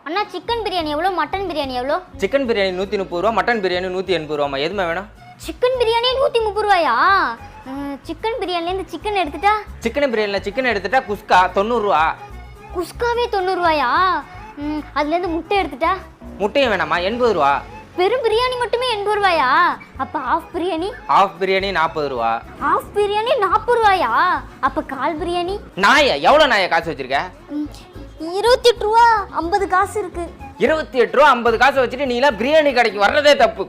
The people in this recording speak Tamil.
அண்ணா சிக்கன் பிரியாணி எவ்வளோ, மட்டன் பிரியாணி எவ்வளோ? சிக்கன் பிரியாணி 130 ரூபா, மட்டன் பிரியாணி 180 ரூபாமா. எதுவுமே வேணும்? சிக்கன் பிரியாணி 130 ரூபாயா? சிக்கன் பிரியாணிலேருந்து சிக்கன் எடுத்துட்டா? சிக்கன் பிரியாணியில் சிக்கன் எடுத்துட்டா குஸ்கா 90 ரூபா. குஸ்காவே 90 ரூபாயா? அதுலேருந்து முட்டை எடுத்துட்டா? முட்டையும் வேணாமா? 80 ரூபா. வெறும் பிரியாணி மட்டுமே 80 ரூபாயா? அப்போ ஆஃப் பிரியாணி? ஆஃப் பிரியாணி 40 ரூபா. ஆஃப் பிரியாணி 40 ரூபாயா? அப்போ கால் பிரியாணி? நாயை எவ்வளோ நாயை காசு வச்சிருக்க? 28 ரூபா 50 காசு இருக்கு. 28 ரூபா 50 காசு வச்சுட்டு நீலாம் பிரியாணி கடைக்கு வர்றதே தப்பு.